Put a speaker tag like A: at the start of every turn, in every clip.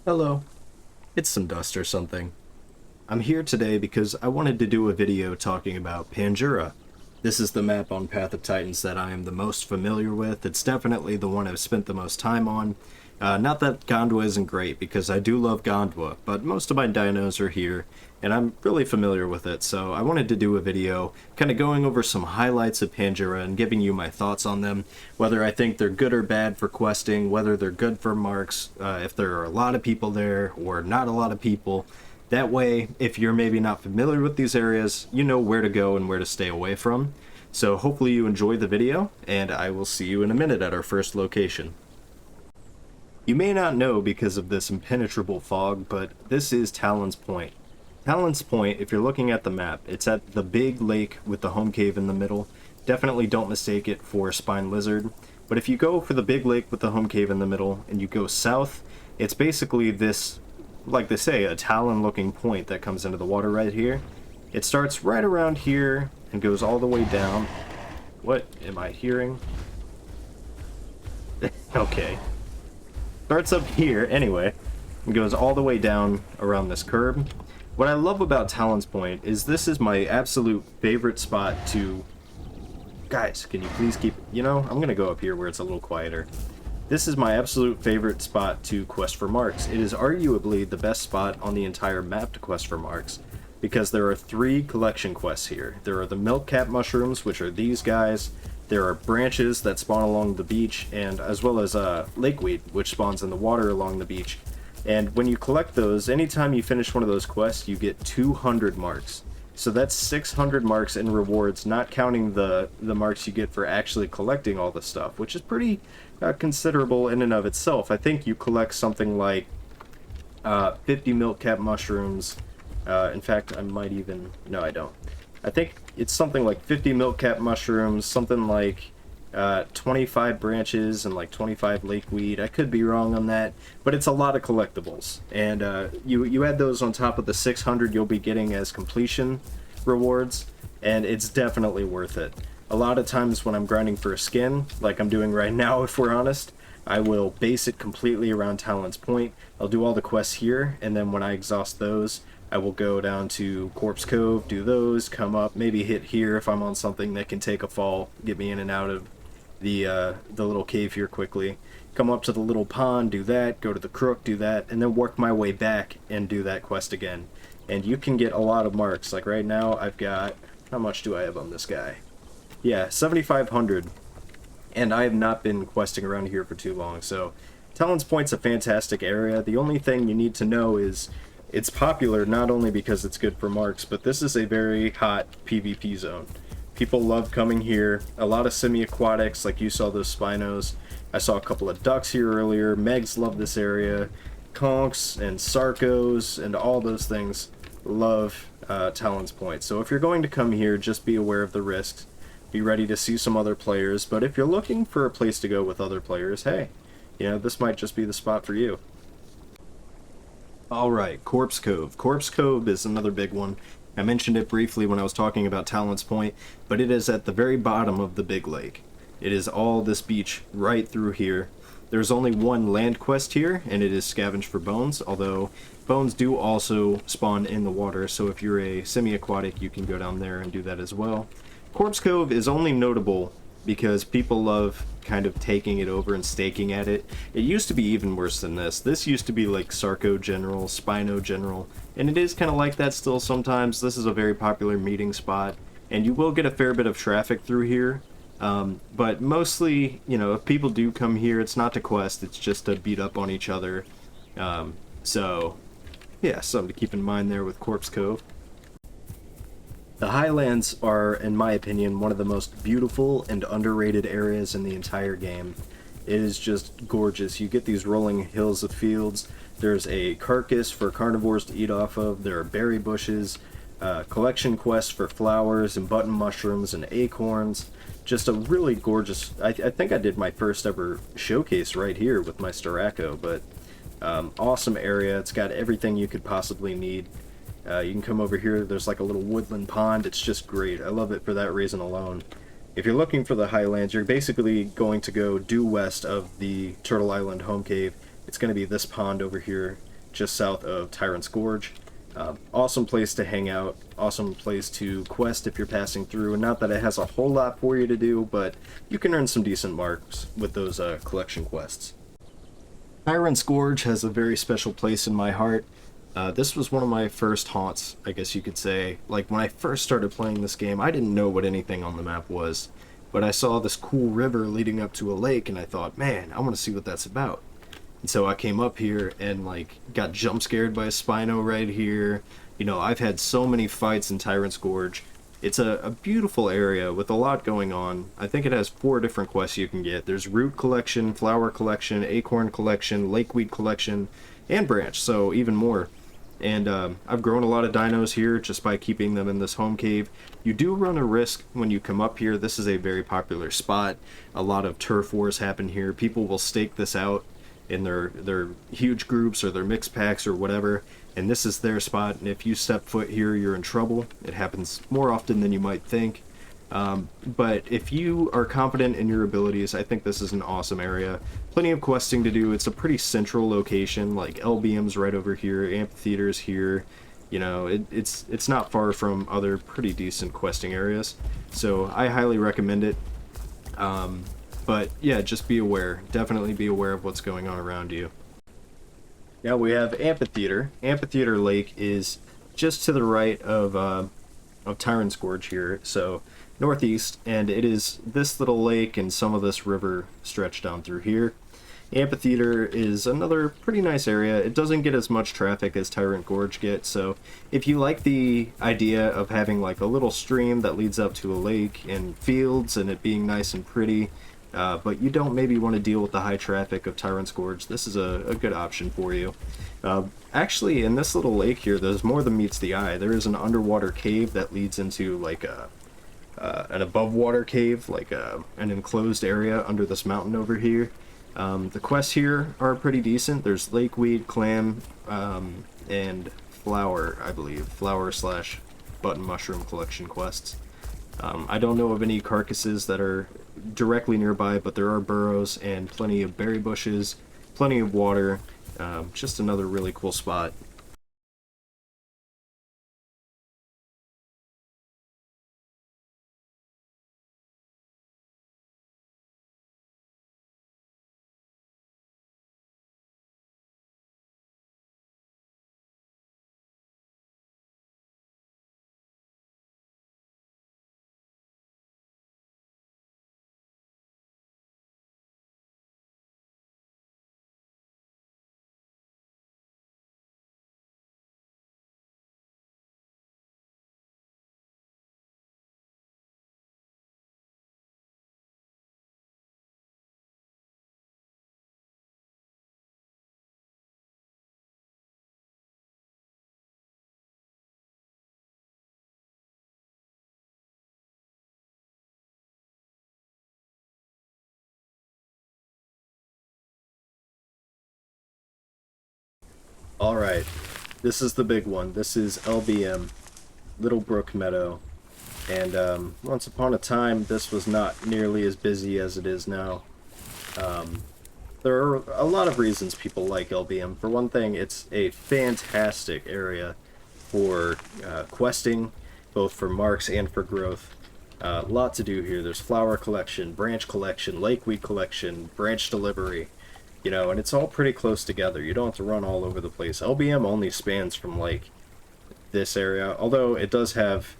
A: Hello, it's some dust or something. I'm here today because I wanted to do a video talking about Panjura. This is the map on Path of Titans that I am the most familiar with. It's definitely the one I've spent the most time on. Not that Gondwa isn't great, because I do love Gondwa, but most of my dinos are here, and I'm really familiar with it, so I wanted to do a video kind of going over some highlights of Panjura and giving you my thoughts on them, whether I think they're good or bad for questing, whether they're good for marks, if there are a lot of people there or not a lot of people. That way, if you're maybe not familiar with these areas, you know where to go and where to stay away from. So hopefully you enjoy the video, and I will see you in a minute at our first location. You may not know because of this impenetrable fog, but this is Talons Point. Talons Point, if you're looking at the map, it's at the big lake with the home cave in the middle. Definitely don't mistake it for Spine Lizard. But if you go for the big lake with the home cave in the middle, and you go south, it's basically this, like they say, a talon-looking point that comes into the water right here. It starts right around here and goes all the way down. What am I hearing? Okay. Starts up here, anyway, and goes all the way down around this curve. What I love about Talons Point is this is my absolute favorite spot to... Guys, can you please keep... You know, I'm going to go up here where it's a little quieter. This is my absolute favorite spot to quest for marks. It is arguably the best spot on the entire map to quest for marks, because there are 3 collection quests here. There are the milk cap mushrooms, which are these guys. There are branches that spawn along the beach, and as well as lakeweed, which spawns in the water along the beach. And when you collect those, anytime you finish one of those quests, you get 200 marks. So that's 600 marks in rewards, not counting the marks you get for actually collecting all the stuff, which is pretty considerable in and of itself. I think you collect something like 50 milk cap mushrooms. In fact, I might even... No, I don't. I think it's something like 50 milk cap mushrooms, something like 25 branches and like 25 lakeweed. I could be wrong on that, but it's a lot of collectibles. And you add those on top of the 600 you'll be getting as completion rewards, and it's definitely worth it. A lot of times when I'm grinding for a skin, like I'm doing right now if we're honest, I will base it completely around Talons Point. I'll do all the quests here, and then when I exhaust those, I will go down to Corpse Cove, do those, come up, maybe hit here if I'm on something that can take a fall, get me in and out of the little cave here quickly. Come up to the little pond, do that, go to the crook, do that, and then work my way back and do that quest again. And you can get a lot of marks. Like right now, I've got... How much do I have on this guy? Yeah, 7,500. And I have not been questing around here for too long, so... Talons Point's a fantastic area. The only thing you need to know is... It's popular not only because it's good for marks, but this is a very hot PvP zone. People love coming here. A lot of semi-aquatics, like you saw those Spinos. I saw a couple of ducks here earlier. Megs love this area. Conchs and Sarcos and all those things love Talons Point. So if you're going to come here, just be aware of the risks. Be ready to see some other players. But if you're looking for a place to go with other players, hey, you know, this might just be the spot for you. Alright, Corpse Cove. Corpse Cove is another big one. I mentioned it briefly when I was talking about Talons Point, but it is at the very bottom of the big lake. It is all this beach right through here. There's only one land quest here, and it is Scavenge for Bones, although bones do also spawn in the water, so if you're a semi-aquatic, you can go down there and do that as well. Corpse Cove is only notable because people love kind of taking it over and staking at it. It used to be even worse than this. This used to be like Sarco General, Spino General, and it is kind of like that still sometimes. This is a very popular meeting spot, and you will get a fair bit of traffic through here. But mostly, you know, if people do come here, it's not to quest, it's just to beat up on each other. So, yeah, something to keep in mind there with Corpse Cove. The Highlands are, in my opinion, one of the most beautiful and underrated areas in the entire game. It is just gorgeous. You get these rolling hills of fields. There's a carcass for carnivores to eat off of. There are berry bushes, collection quests for flowers and button mushrooms and acorns. Just a really gorgeous... I think I did my first ever showcase right here with my Storaco, but awesome area. It's got everything you could possibly need. You can come over here, there's like a little woodland pond. It's just great. I love it for that reason alone. If you're looking for the Highlands, you're basically going to go due west of the Turtle Island home cave. It's going to be this pond over here. just south of Tyrant's Gorge. Awesome place to hang out, awesome place to quest if you're passing through. And not that it has a whole lot for you to do, but you can earn some decent marks with those collection quests. Tyrant's Gorge has a very special place in my heart. This was one of my first haunts, I guess you could say. Like, when I first started playing this game, I didn't know what anything on the map was. But I saw this cool river leading up to a lake, and I thought, man, I want to see what that's about. And so I came up here and, like, got jump scared by a Spino right here. You know, I've had so many fights in Tyrant's Gorge. It's a beautiful area with a lot going on. I think it has 4 different quests you can get. There's Root Collection, Flower Collection, Acorn Collection, Lakeweed Collection, and Branch, so even more. And I've grown a lot of dinos here just by keeping them in this home cave. You do run a risk when you come up here. This is a very popular spot. A lot of turf wars happen here. People will stake this out in their huge groups or their mixed packs or whatever, and this is their spot, and if you step foot here, you're in trouble. It happens more often than you might think. But if you are confident in your abilities, I think this is an awesome area. Plenty of questing to do. It's a pretty central location, like LBM's right over here, Amphitheater's here. You know, it's not far from other pretty decent questing areas, so I highly recommend it. But yeah, just be aware. Definitely be aware of what's going on around you. Now we have Amphitheater. Amphitheater Lake is just to the right of Tyrant's Gorge here, so northeast, and it is this little lake and some of this river stretched down through here. Amphitheater is another pretty nice area. It doesn't get as much traffic as Tyrant Gorge gets, so if you like the idea of having like a little stream that leads up to a lake and fields and it being nice and pretty, but you don't maybe want to deal with the high traffic of Tyrant's Gorge, this is a good option for you. Actually, in this little lake here, there's more than meets the eye. There is an underwater cave that leads into like an above water cave, like an enclosed area under this mountain over here. The quests here are pretty decent. There's lakeweed, clam, and flower, I believe. Flower / button mushroom collection quests. I don't know of any carcasses that are directly nearby, but there are burrows and plenty of berry bushes, plenty of water. Just another really cool spot. Alright, this is the big one. This is LBM, Little Brook Meadow. And once upon a time, this was not nearly as busy as it is now. There are a lot of reasons people like LBM. For one thing, it's a fantastic area for questing, both for marks and for growth. A lot to do here. There's flower collection, branch collection, lakeweed collection, branch delivery. You know, and it's all pretty close together. You don't have to run all over the place. LBM only spans from, like, this area, although it does have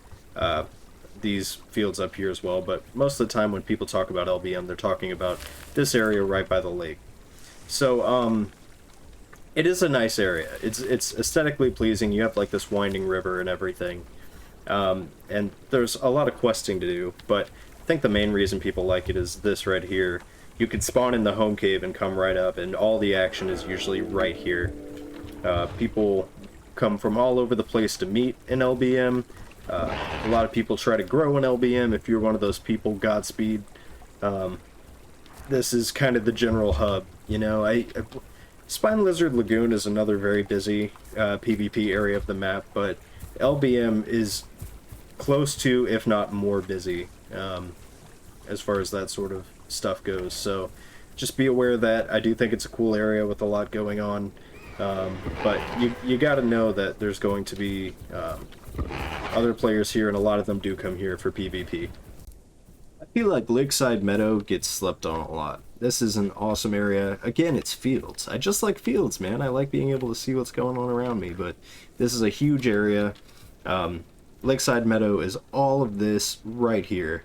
A: these fields up here as well, but most of the time when people talk about LBM, they're talking about this area right by the lake. So, it is a nice area. It's aesthetically pleasing. You have, like, this winding river and everything. And there's a lot of questing to do, but I think the main reason people like it is this right here. You can spawn in the home cave and come right up, and all the action is usually right here. People come from all over the place to meet in LBM. A lot of people try to grow in LBM. If you're one of those people, Godspeed. This is kind of the general hub. You know, Spine Lizard Lagoon is another very busy PvP area of the map, but LBM is close to, if not more busy, as far as that sort of stuff goes. So just be aware of that. I do think it's a cool area with a lot going on. But you got to know that there's going to be other players here, and a lot of them do come here for PvP. I feel like Lakeside Meadow gets slept on a lot. This is an awesome area. Again, it's fields. I just like fields, man. I like being able to see what's going on around me, but this is a huge area. Lakeside Meadow is all of this right here.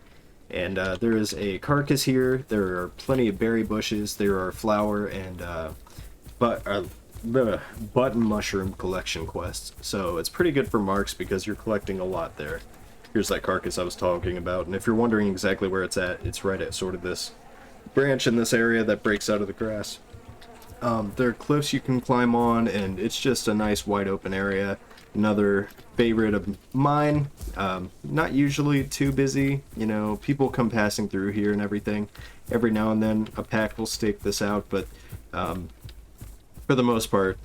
A: And there is a carcass here. There are plenty of berry bushes. There are flower and the button mushroom collection quests. So it's pretty good for marks because you're collecting a lot there. Here's that carcass I was talking about. And if you're wondering exactly where it's right at sort of this branch in this area that breaks out of the grass. There are cliffs you can climb on, and it's just a nice wide open area. Another favorite of mine. Not usually too busy, you know, people come passing through here and everything. Every now and then a pack will stake this out, but for the most part,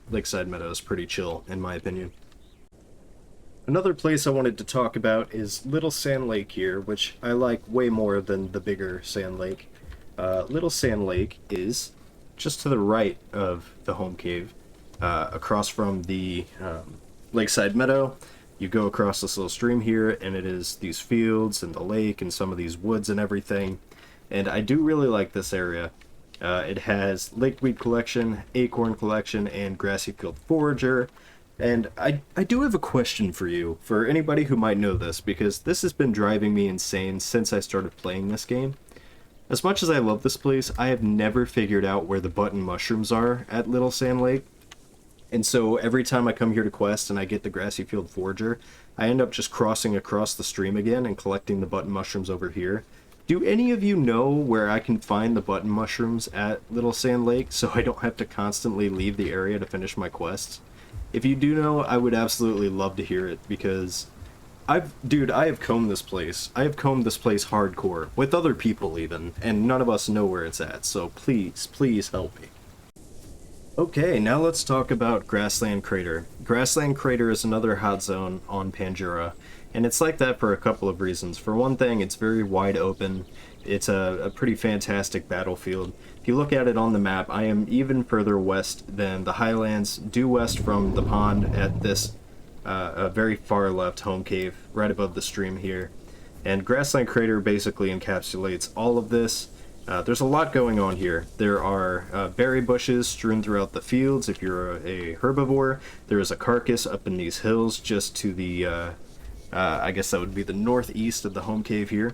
A: Lakeside Meadow is pretty chill, in my opinion. Another place I wanted to talk about is Little Sand Lake here, which I like way more than the bigger Sand Lake. Little Sand Lake is just to the right of the home cave, across from the Lakeside Meadow. You go across this little stream here, and it is these fields and the lake and some of these woods and everything. And I do really like this area. It has lakeweed collection, acorn collection, and grassy field forager. And I do have a question for you, for anybody who might know this, because this has been driving me insane since I started playing this game. As much as I love this place, I have never figured out where the button mushrooms are at Little Sand Lake. And so every time I come here to quest and I get the grassy field forager, I end up just crossing across the stream again and collecting the button mushrooms over here. Do any of you know where I can find the button mushrooms at Little Sand Lake so I don't have to constantly leave the area to finish my quests? If you do know, I would absolutely love to hear it, because I have combed this place. I have combed this place hardcore, with other people even, and none of us know where it's at, so please help me. Okay, now let's talk about Grassland Crater. Grassland Crater is another hot zone on Panjura, and it's like that for a couple of reasons. For one thing, it's very wide open. It's a pretty fantastic battlefield. If you look at it on the map, I am even further west than the Highlands, due west from the pond at this very far left home cave, right above the stream here. And Grassland Crater basically encapsulates all of this. There's a lot going on here. There are berry bushes strewn throughout the fields if you're a herbivore. There is a carcass up in these hills just to the, I guess that would be the northeast of the home cave here.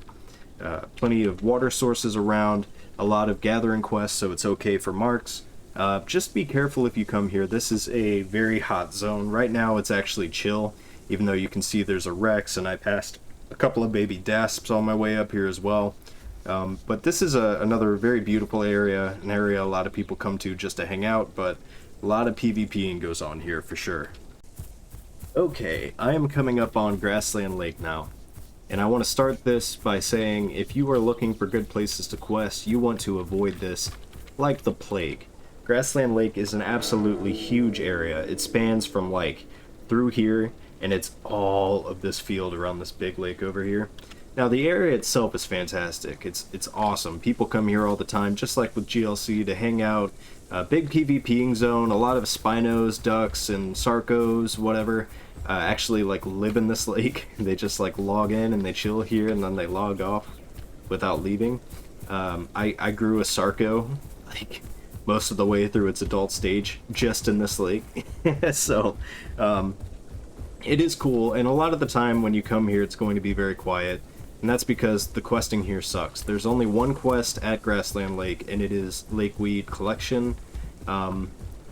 A: Plenty of water sources around, a lot of gathering quests, so it's okay for marks. Just be careful if you come here. This is a very hot zone. Right now it's actually chill, even though you can see there's a Rex, and I passed a couple of baby dasps on my way up here as well. But this is another very beautiful area, an area a lot of people come to just to hang out, but a lot of PvPing goes on here for sure. Okay, I am coming up on Grassland Lake now. And I want to start this by saying, if you are looking for good places to quest, you want to avoid this like the plague. Grassland Lake is an absolutely huge area. It spans from like through here, and it's all of this field around this big lake over here. Now the area itself is fantastic. It's awesome. People come here all the time, just like with GLC, to hang out. Big PvPing zone, a lot of Spinos, ducks, and Sarcos, whatever. Actually like live in this lake. They just like log in and they chill here and then they log off without leaving. I grew a Sarco like most of the way through its adult stage just in this lake. So it is cool, and a lot of the time when you come here it's going to be very quiet, and that's because the questing here sucks. There's only one quest at Grassland Lake, and it is lakeweed collection.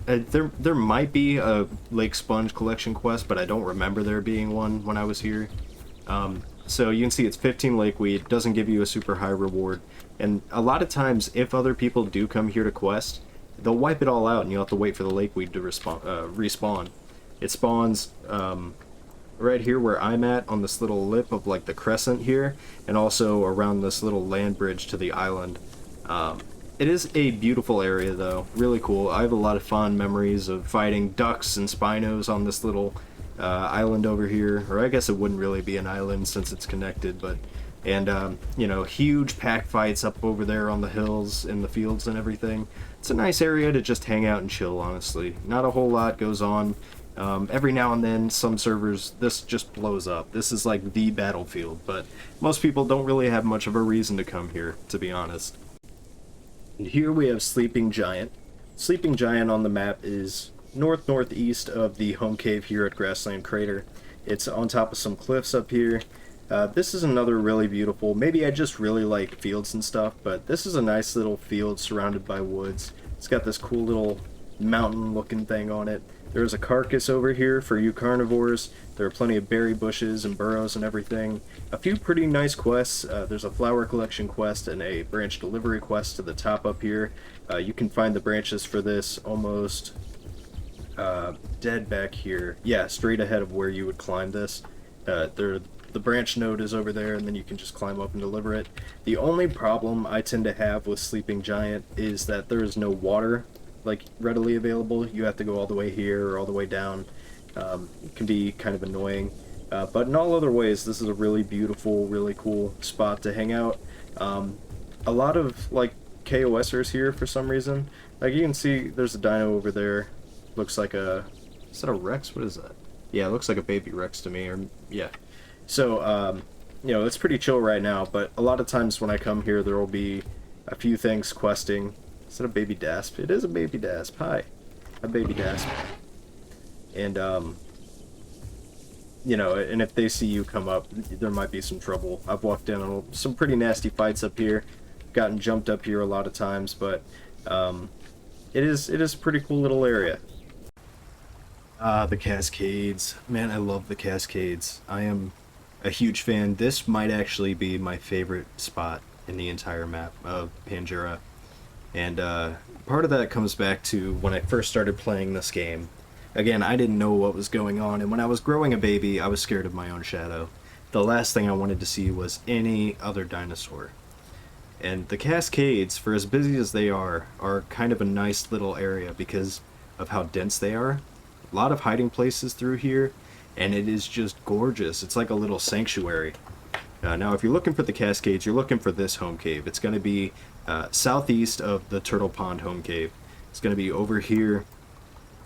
A: There might be a lake sponge collection quest, but I don't remember there being one when I was here. So you can see it's 15 lakeweed, doesn't give you a super high reward, and a lot of times if other people do come here to quest, they'll wipe it all out and you'll have to wait for the lakeweed to respawn. It spawns right here where I'm at on this little lip of like the crescent here, and also around this little land bridge to the island. It is a beautiful area though, really cool. I have a lot of fond memories of fighting ducks and Spinos on this little island over here, or I guess it wouldn't really be an island since it's connected, but and you know, huge pack fights up over there on the hills in the fields and everything. It's a nice area to just hang out and chill, honestly. Not a whole lot goes on. Every now and then, some servers, this just blows up. This is like the battlefield, but most people don't really have much of a reason to come here, to be honest. And here we have Sleeping Giant. Sleeping Giant on the map is northeast of the home cave here at Grassland Crater. It's on top of some cliffs up here. This is another really beautiful, maybe I just really like fields and stuff, but this is a nice little field surrounded by woods. It's got this cool little mountain looking thing on it. There's a carcass over here for you carnivores. There are plenty of berry bushes and burrows and everything. A few pretty nice quests. There's a flower collection quest and a branch delivery quest to the top up here. You can find the branches for this almost dead back here. Yeah, straight ahead of where you would climb this. The branch node is over there, and then you can just climb up and deliver it. The only problem I tend to have with Sleeping Giant is that there is no water like readily available. You have to go all the way here or all the way down. It can be kind of annoying, but in all other ways, this is a really beautiful, really cool spot to hang out. A lot of like KOSers here for some reason. Like you can see, there's a dino over there. Looks like a, is that a Rex? What is that? Yeah, it looks like a baby Rex to me. Or yeah. So you know, it's pretty chill right now. But a lot of times when I come here, there will be a few things questing. Is that a baby Dasp? It is a baby Dasp. Hi, a baby Dasp. And you know, and if they see you come up, there might be some trouble. I've walked in on some pretty nasty fights up here, gotten jumped up here a lot of times, but it is a pretty cool little area. The Cascades. Man, I love the Cascades. I am a huge fan. This might actually be my favorite spot in the entire map of Panjura. And part of that comes back to when I first started playing this game. Again, I didn't know what was going on, and when I was growing a baby, I was scared of my own shadow. The last thing I wanted to see was any other dinosaur. And the Cascades, for as busy as they are kind of a nice little area because of how dense they are. A lot of hiding places through here, and it is just gorgeous. It's like a little sanctuary. Now, if you're looking for the Cascades, you're looking for this home cave. It's going to be southeast of the Turtle Pond home cave. It's going to be over here,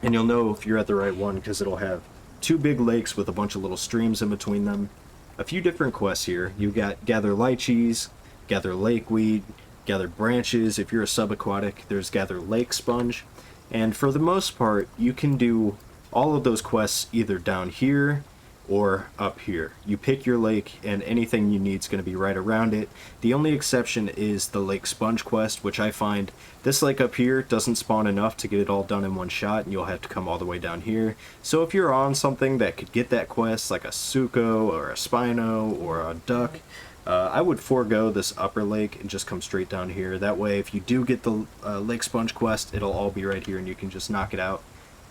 A: and you'll know if you're at the right one because it'll have two big lakes with a bunch of little streams in between them. A few different quests here. You got gather lychees, gather lakeweed, gather branches. If you're a subaquatic, there's gather lake sponge. And for the most part, you can do all of those quests either down here or up here. You pick your lake and anything you need is going to be right around it. The only exception is the lake sponge quest, which I find this lake up here doesn't spawn enough to get it all done in one shot, and you'll have to come all the way down here. So if you're on something that could get that quest, like a Suco or a Spino or a duck, I would forego this upper lake and just come straight down here. That way, if you do get the lake sponge quest, it'll all be right here and you can just knock it out.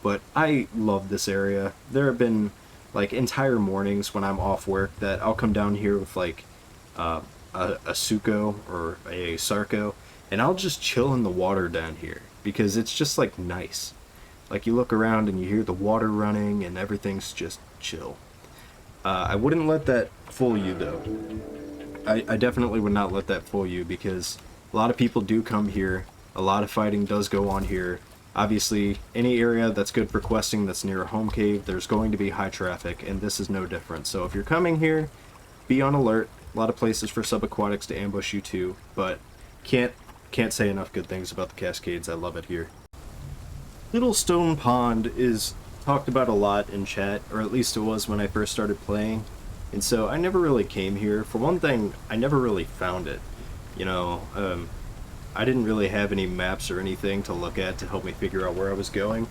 A: But I love this area. There have been like entire mornings when I'm off work that I'll come down here with like a Suco or a Sarco, and I'll just chill in the water down here because it's just like nice. Like you look around and you hear the water running and everything's just chill. I wouldn't let that fool you though. I definitely would not let that fool you because a lot of people do come here. A lot of fighting does go on here. Obviously, any area that's good for questing that's near a home cave, there's going to be high traffic, and this is no different. So if you're coming here, be on alert. A lot of places for subaquatics to ambush you too, but can't say enough good things about the Cascades. I love it here. Little Stone Pond is talked about a lot in chat, or at least it was when I first started playing, and so I never really came here. For one thing, I never really found it. You know, I didn't really have any maps or anything to look at to help me figure out where I was going.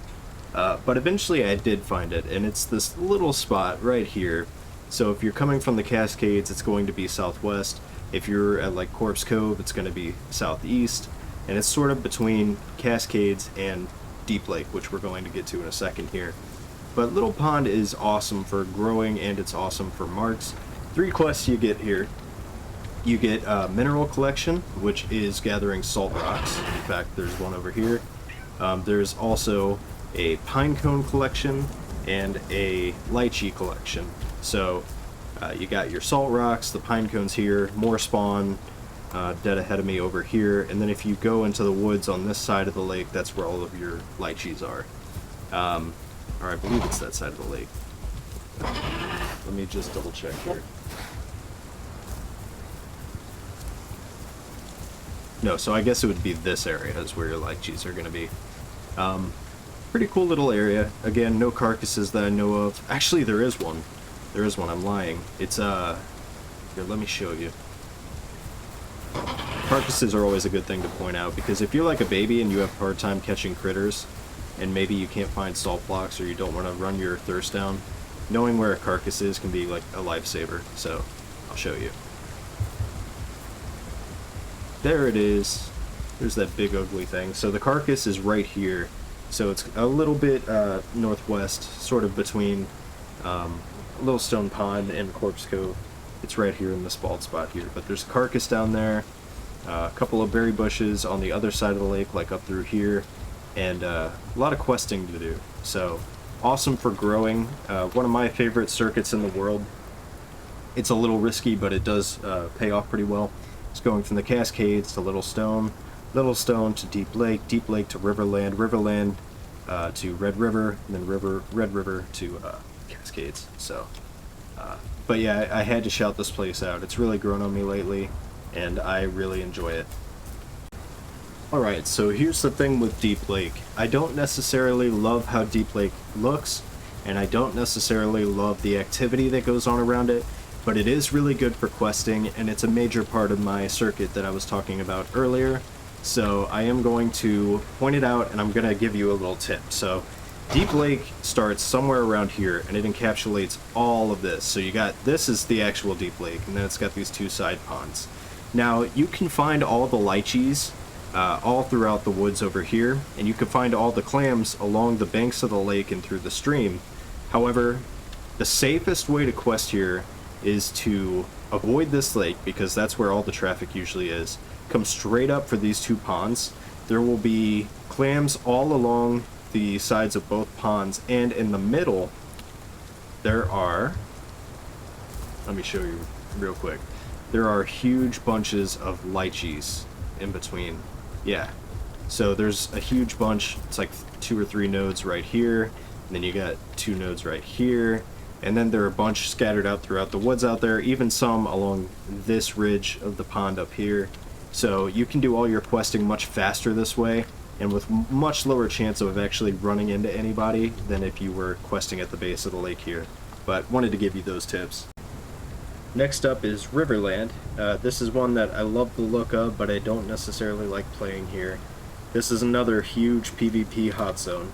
A: But eventually I did find it, and it's this little spot right here. So if you're coming from the Cascades, it's going to be southwest. If you're at like Corpse Cove, it's going to be southeast. And it's sort of between Cascades and Deep Lake, which we're going to get to in a second here. But Little Pond is awesome for growing, and it's awesome for marks. 3 quests you get here. You get mineral collection, which is gathering salt rocks. In fact, there's one over here. There's also a pine cone collection and a lychee collection. So You got your salt rocks, the pine cones here, more spawn dead ahead of me over here, and then if you go into the woods on this side of the lake, that's where all of your lychees are. Or I believe it's that side of the lake. Let me just double check here. No, so I guess it would be this area is where your lychees are going to be. Pretty cool little area. Again, no carcasses that I know of. Actually, there is one. There is one. I'm lying. It's, here, let me show you. Carcasses are always a good thing to point out, because if you're like a baby and you have a hard time catching critters, and maybe you can't find salt blocks or you don't want to run your thirst down, knowing where a carcass is can be like a lifesaver. So, I'll show you. There it is. There's that big ugly thing. So the carcass is right here. So it's a little bit northwest, sort of between Little Stone Pond and Corpse Cove. It's right here in this bald spot here. But there's a carcass down there, a couple of berry bushes on the other side of the lake, like up through here, and a lot of questing to do. So awesome for growing. One of my favorite circuits in the world. It's a little risky, but it does pay off pretty well. It's going from the Cascades to Little Stone to Deep Lake to Riverland, Riverland to Red River, and then Red River to Cascades. So, but yeah, I had to shout this place out. It's really grown on me lately, and I really enjoy it. Alright, so here's the thing with Deep Lake. I don't necessarily love how Deep Lake looks, and I don't necessarily love the activity that goes on around it, but it is really good for questing, and it's a major part of my circuit that I was talking about earlier. So I am going to point it out, and I'm going to give you a little tip. So Deep Lake starts somewhere around here, and it encapsulates all of this. So you got, this is the actual Deep Lake, and then it's got these two side ponds. Now, you can find all the lychees all throughout the woods over here, and you can find all the clams along the banks of the lake and through the stream. However, the safest way to quest here is to avoid this lake, because that's where all the traffic usually is. Come straight up for these two ponds. There will be clams all along the sides of both ponds, and in the middle there are, let me show you real quick, there are huge bunches of lychees in between. Yeah, so there's a huge bunch. It's like 2 or 3 nodes right here, and then you got 2 nodes right here, and then there are a bunch scattered out throughout the woods out there, even some along this ridge of the pond up here. So you can do all your questing much faster this way, and with much lower chance of actually running into anybody than if you were questing at the base of the lake here. But wanted to give you those tips. Next up is Riverland. This is one that I love the look of, but I don't necessarily like playing here. This is another huge PvP hot zone.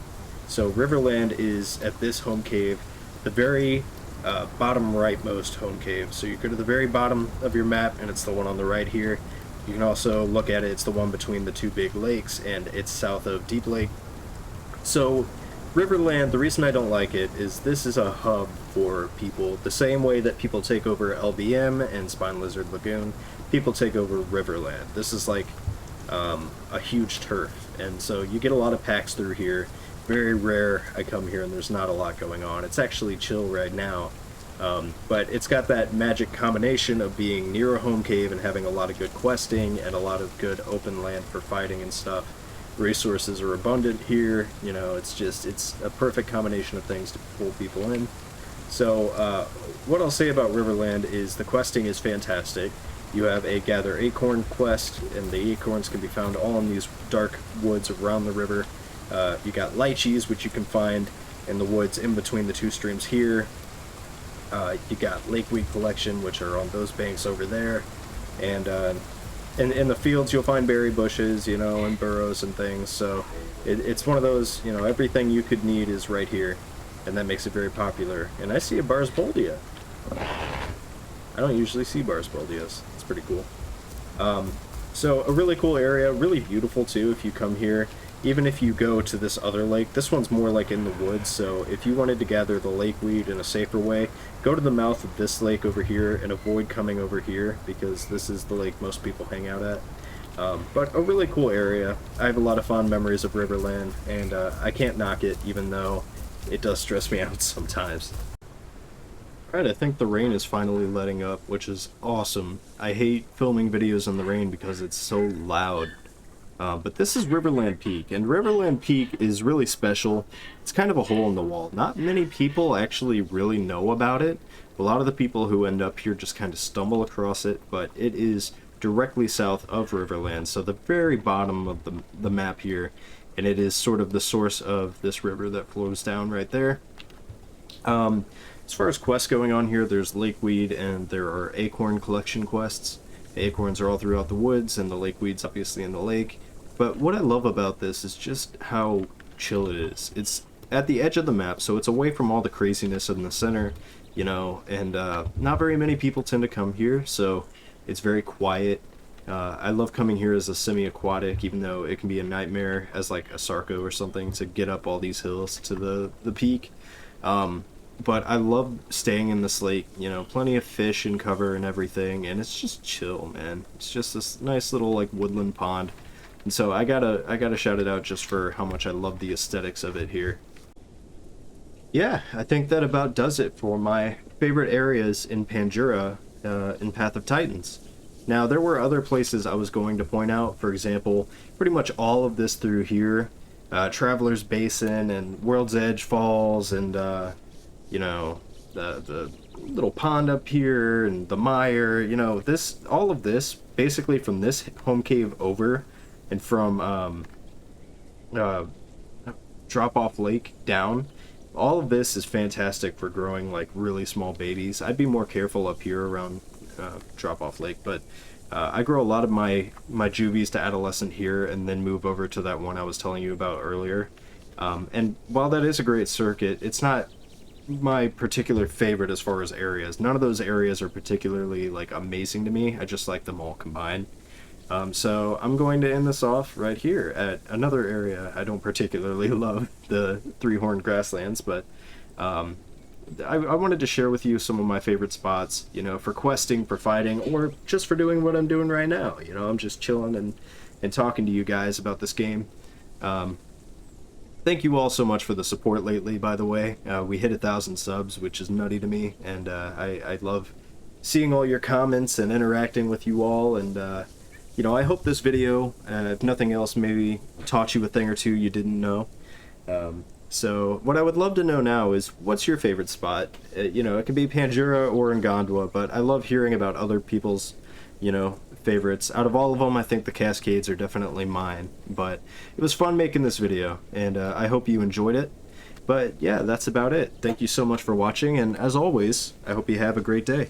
A: So Riverland is at this home cave, the very bottom rightmost home cave. So you go to the very bottom of your map, and it's the one on the right here. You can also look at it, it's the one between the 2 big lakes, and it's south of Deep Lake. So Riverland, the reason I don't like it is this is a hub for people. The same way that people take over LBM and Spine Lizard Lagoon, people take over Riverland. This is like a huge turf, and so you get a lot of packs through here. Very rare I come here and there's not a lot going on. It's actually chill right now. But it's got that magic combination of being near a home cave and having a lot of good questing and a lot of good open land for fighting and stuff. Resources are abundant here, you know, it's a perfect combination of things to pull people in. So what I'll say about Riverland is the questing is fantastic. You have a Gather Acorn quest, and the acorns can be found all in these dark woods around the river. You got lychees, which you can find in the woods in between the 2 streams here. You got lakeweed collection, which are on those banks over there, and in the fields you'll find berry bushes, you know, and burrows and things. So it's one of those, you know, everything you could need is right here, and that makes it very popular. And I see a Barsboldia. I don't usually see Barsboldias. It's pretty cool. So a really cool area, really beautiful too if you come here. Even if you go to this other lake, this one's more like in the woods, so if you wanted to gather the lakeweed in a safer way, go to the mouth of this lake over here and avoid coming over here, because this is the lake most people hang out at. But a really cool area. I have a lot of fond memories of Riverland, and I can't knock it, even though it does stress me out sometimes. Alright, I think the rain is finally letting up, which is awesome. I hate filming videos in the rain because it's so loud. But this is Riverland Peak, and Riverland Peak is really special. It's kind of a hole in the wall. Not many people actually really know about it. A lot of the people who end up here just kind of stumble across it, but it is directly south of Riverland, so the very bottom of the map here, and it is sort of the source of this river that flows down right there. As far as quests going on here, there's lakeweed and there are acorn collection quests. The acorns are all throughout the woods, and the lakeweed's obviously in the lake. But what I love about this is just how chill it is. It's at the edge of the map, so it's away from all the craziness in the center, you know, and not very many people tend to come here, so it's very quiet. I love coming here as a semi-aquatic, even though it can be a nightmare as like a Sarco or something to get up all these hills to the peak. But I love staying in this lake, you know, plenty of fish and cover and everything, and it's just chill, man. It's just this nice little like woodland pond. And so I gotta shout it out just for how much I love the aesthetics of it here. Yeah, I think that about does it for my favorite areas in Panjura in Path of Titans. Now, there were other places I was going to point out. For example, pretty much all of this through here, Traveler's Basin and World's Edge Falls, and you know, the little pond up here and the mire. You know, all of this basically from this home cave over, and from Drop Off Lake down. All of this is fantastic for growing like really small babies. I'd be more careful up here around Drop Off Lake, but I grow a lot of my juvies to adolescent here and then move over to that one I was telling you about earlier. And while that is a great circuit, it's not my particular favorite as far as areas. None of those areas are particularly like amazing to me. I just like them all combined. So I'm going to end this off right here at another area I don't particularly love, the Three-Horned Grasslands, but I wanted to share with you some of my favorite spots, you know, for questing, for fighting, or just for doing what I'm doing right now. You know, I'm just chilling and talking to you guys about this game. Thank you all so much for the support lately, by the way. We hit 1,000 subs, which is nutty to me, and I love seeing all your comments and interacting with you all, and you know, I hope this video, if nothing else, maybe taught you a thing or two you didn't know. So what I would love to know now is, what's your favorite spot? You know, it can be Panjura or Ngondwa, but I love hearing about other people's, you know, favorites. Out of all of them, I think the Cascades are definitely mine. But it was fun making this video, and I hope you enjoyed it. But yeah, that's about it. Thank you so much for watching, and as always, I hope you have a great day.